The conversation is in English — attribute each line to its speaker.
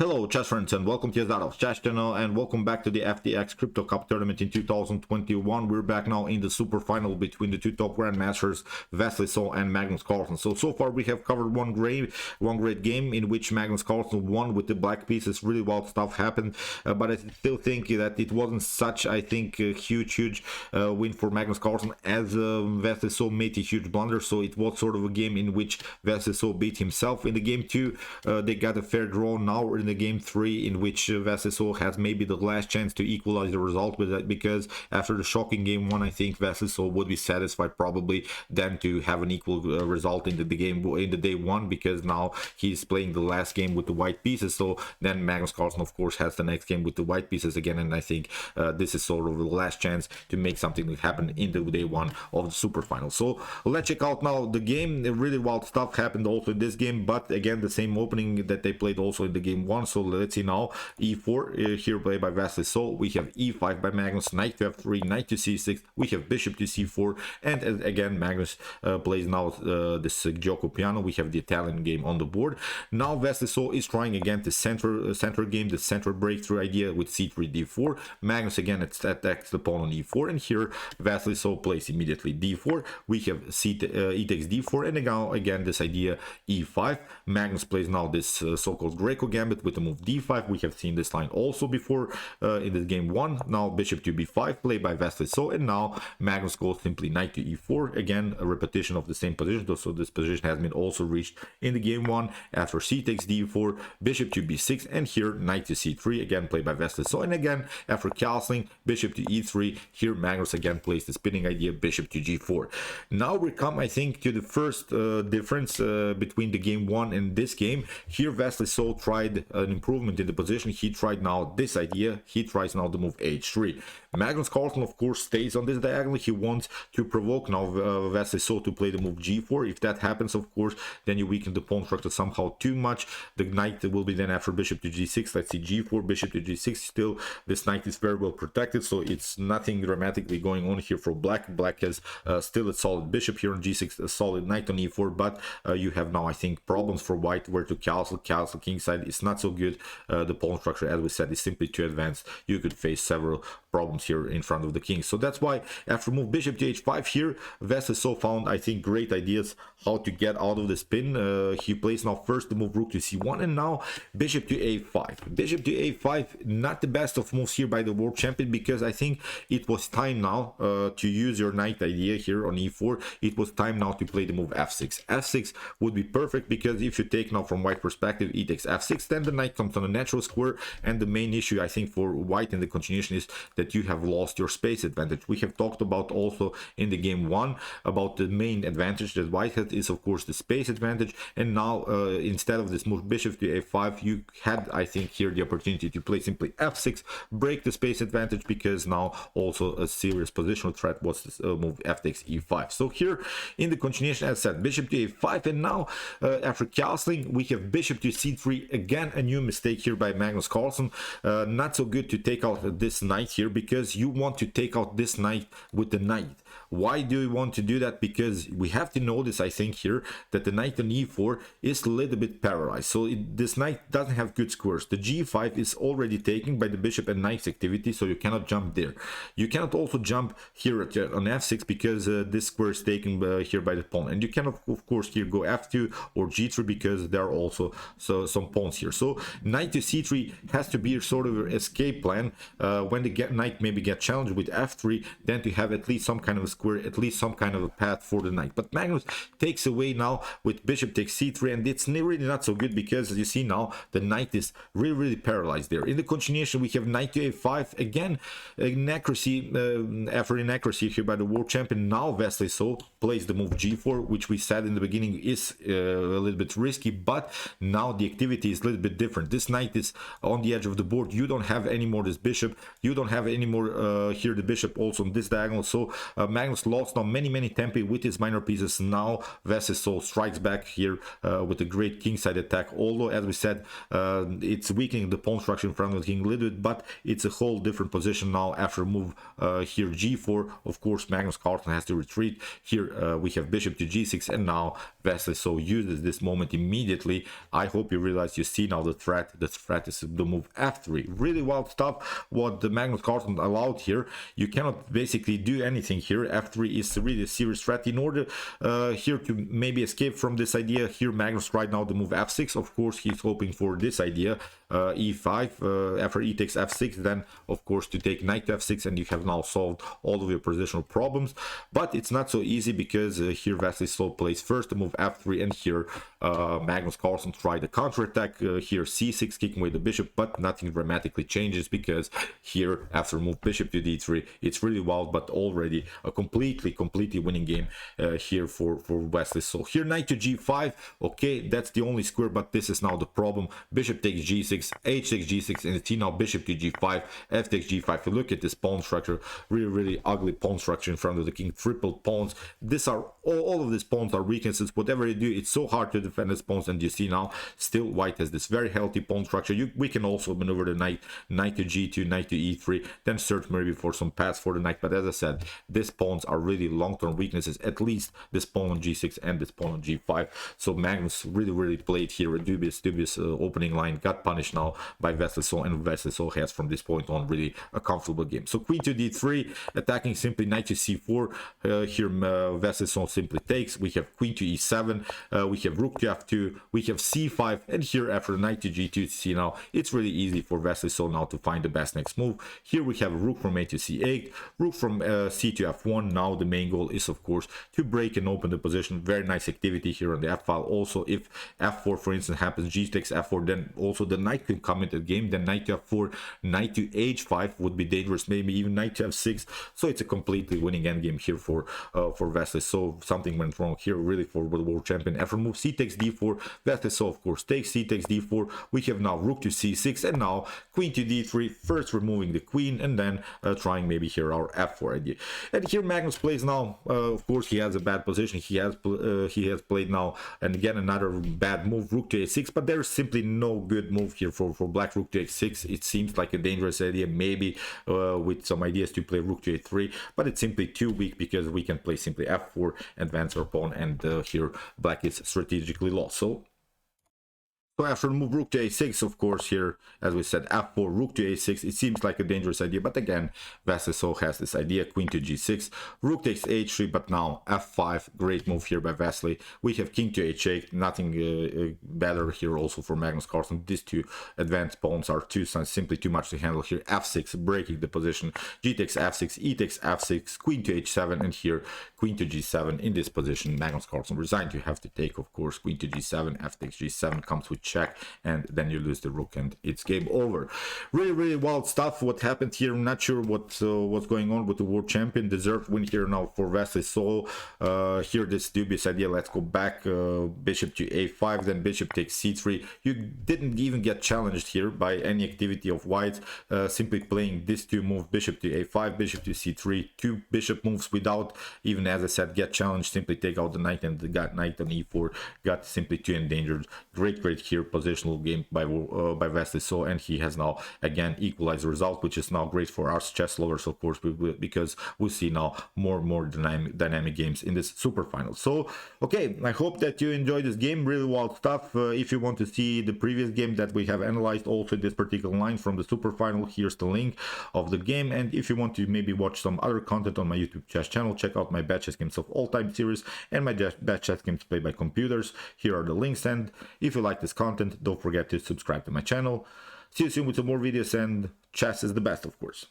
Speaker 1: Hello chess friends and welcome to Yazdarov's chess channel and welcome back to the FTX Crypto Cup tournament in 2021. We're back now in the super final between the two top grandmasters, Wesley and Magnus Carlsen. So far we have covered one great game in which Magnus Carlsen won with the black pieces. Really wild stuff happened, but I still think that it wasn't such, a huge win for Magnus Carlsen, as Wesley made a huge blunder. So it was sort of a game in which Wesley beat himself. In the game 2 they got a fair draw. Now in the game 3 in which Wesley has maybe the last chance to equalize the result with that, because after the shocking game 1 I think Wesley would be satisfied probably then to have an equal result in the day 1, because now he's playing the last game with the white pieces. So then Magnus Carlsen of course has the next game with the white pieces again, and I think this is sort of the last chance to make something happen in the day 1 of the super final. So let's check out now the game. Really wild stuff happened also in this game, but again the same opening that they played also in the game 1. So let's see now. E4 here played by Wesley. So we have E5 by Magnus, knight to F3, knight to C6. We have bishop to C4, and again Magnus plays now this Gioco piano. We have the Italian game on the board. Now Wesley is trying again the center game, the center breakthrough idea with C3 D4. Magnus again attacks the pawn on E4, and here Wesley plays immediately D4. We have E takes D4, and now again this idea E5. Magnus plays now this so-called Greco Gambit with the move D5. We have seen this line also before in the game 1. Now bishop to B5 played by Wesley. And now Magnus goes simply knight to E4. Again a repetition of the same position. So this position has been also reached in the game 1 after C takes D4, bishop to B6, and here knight to C3 again played by Wesley. And again after castling bishop to E3, here Magnus again plays the spinning idea bishop to G4. Now we come I think to the first difference between the game 1 and this game. Here Wesley tried an improvement in the position. He tried now this idea. He tries now the move H3. Magnus Carlsen of course stays on this diagonal. He wants to provoke now Wesley to play the move G4. If that happens of course then you weaken the pawn structure somehow too much. The knight will be then after bishop to G6. Let's see, G4, bishop to G6. Still this knight is very well protected, so it's nothing dramatically going on here for black. Black has still a solid bishop here on G6, a solid knight on E4, but you have now I think problems for white where to castle. Kingside is not so good. The pawn structure, as we said, is simply too advanced. You could face several problems here in front of the king. So that's why after move bishop to H5 here, Wesley found I think great ideas how to get out of the spin. He plays now first the move rook to C1, and now bishop to A5. Bishop to A5, not the best of moves here by the world champion, because I think it was time now to use your knight idea here on E4. It was time now to play the move F6. F6 would be perfect, because if you take now from white perspective, e takes F6, then the knight comes on a natural square, and the main issue I think for white in the continuation is that you have lost your space advantage. We have talked about also in the game 1 about the main advantage that white had is of course the space advantage, and now instead of this move bishop to A5, you had I think here the opportunity to play simply F6, break the space advantage, because now also a serious positional threat was this move FTX E5. So here in the continuation, as said, bishop to A5, and now after castling we have bishop to C3. Again a new mistake here by Magnus Carlsen. Not so good to take out this knight here, because you want to take out this knight with the knight. Why do you want to do that? Because we have to notice I think here that the knight on E4 is a little bit paralyzed. So this knight doesn't have good squares. The G5 is already taken by the bishop and knight's activity, so you cannot jump there. You cannot also jump here on F6 because this square is taken here by the pawn, and you cannot of course here go F2 or G3 because there are also some pawns here. So knight to C3 has to be sort of an escape plan when the knight maybe get challenged with F3, then to have at least some kind of a square, at least some kind of a path for the knight. But Magnus takes away now with bishop takes C3, and it's really not so good, because as you see now the knight is really paralyzed there. In the continuation we have knight to A5. Again inaccuracy after inaccuracy here by the world champion. Now Wesley plays the move G4, which we said in the beginning is a little bit risky, but now the activity is a little bit different. This knight is on the edge of the board. You don't have any more this bishop. You don't have any more here the bishop also on this diagonal. So Magnus Magnus lost now many tempi with his minor pieces. Now Wesley so strikes back here with a great kingside attack, although as we said it's weakening the pawn structure in front of the king a little bit, but it's a whole different position now after move here g4. Of course Magnus Carlsen has to retreat here. We have bishop to g6, and now Wesley so uses this moment immediately. I hope you realize, you see now the threat is the move f3. Really wild stuff what the Magnus Carlsen allowed here. You cannot basically do anything here. f3 is really a serious threat. In order here to maybe escape from this idea, here Magnus tried now the move f6. Of course he's hoping for this idea, e5, after e takes f6, then of course to take knight to f6, and you have now solved all of your positional problems. But it's not so easy, because here Wesley so plays first the move f3, and here Magnus Carlsen tried the counterattack here c6, kicking away the bishop, but nothing dramatically changes, because here after move bishop to d3, it's really wild, but already a completely winning game here for Wesley. So here knight to g5, okay, that's the only square, but this is now the problem. Bishop takes g6, h takes g6, and see now bishop to g5, f takes g5. You look at this pawn structure, really ugly pawn structure in front of the king, triple pawns. These are all of these pawns are weaknesses. Whatever you do, it's so hard to defend these pawns, and you see now still white has this very healthy pawn structure. We can also maneuver the knight to g2, knight to e3, then search maybe for some paths for the knight. But as I said, these pawns are really long-term weaknesses, at least this pawn on g6 and this pawn on g5. So Magnus really played here a dubious opening line, got punished now by Wesley so, and Wesley so has from this point on really a comfortable game. So queen to d3, attacking simply knight to c4. Here Wesley so simply takes. We have queen to e7, we have rook to f2, we have c5, and here after knight to g2, see now it's really easy for Wesley so now to find the best next move. Here we have a rook from a to c8, rook from c to f1. Now the main goal is of course to break and open the position. Very nice activity here on the f file. Also, if f4 for instance happens, g takes f4, then also the knight can come into the game. Then knight to f4, knight to h5 would be dangerous, maybe even knight to f6. So it's a completely winning endgame here for Wesley. So something went wrong here really for the world champion. After move c takes d4, Wesley so of course takes, c takes d4. We have now rook to c6, and now queen to d3, first removing the queen, and then trying maybe here our f4 idea. And here Magnus plays now, of course he has a bad position. He has played now, and again another bad move, rook to a6, but there's simply no good move here for black. Rook to a6, it seems like a dangerous idea, maybe with some ideas to play rook to a3, but it's simply too weak, because we can play simply f4, advance our pawn, and here black is strategically lost. So after move rook to a6, of course here as we said f4, rook to a6, it seems like a dangerous idea, but again Wesley so has this idea, queen to g6, rook takes h3, but now f5, great move here by Wesley. We have king to h8, nothing better here also for Magnus Carlsen. These two advanced pawns are simply too much to handle here. f6, breaking the position, g takes f6, e takes f6, queen to h7, and here queen to g7. In this position Magnus Carlsen resigned. You have to take, of course, queen to g7, f takes g7 comes with check, and then you lose the rook and it's game over. Really wild stuff what happened here. I'm not sure what's going on with the world champion. Deserved win here now for Wesley so. Here this dubious idea, let's go back, bishop to a5, then bishop takes c3. You didn't even get challenged here by any activity of white, simply playing this two moves, bishop to a5, bishop to c3, two bishop moves without even, as I said, get challenged. Simply take out the knight, and the knight on e4 got simply too endangered. Great here positional game by Wesley so, and he has now again equalized the result, which is now great for us chess lovers, of course, because we see now more dynamic games in this super final. So okay, I hope that you enjoyed this game. Really wild stuff. If you want to see the previous game that we have analyzed, also this particular line from the super final, here's the link of the game. And if you want to maybe watch some other content on my YouTube chess channel, check out my bad chess games of all time series and my bad chess games played by computers. Here are the links, and if you like this content, don't forget to subscribe to my channel. See you soon with some more videos, and chess is the best, of course.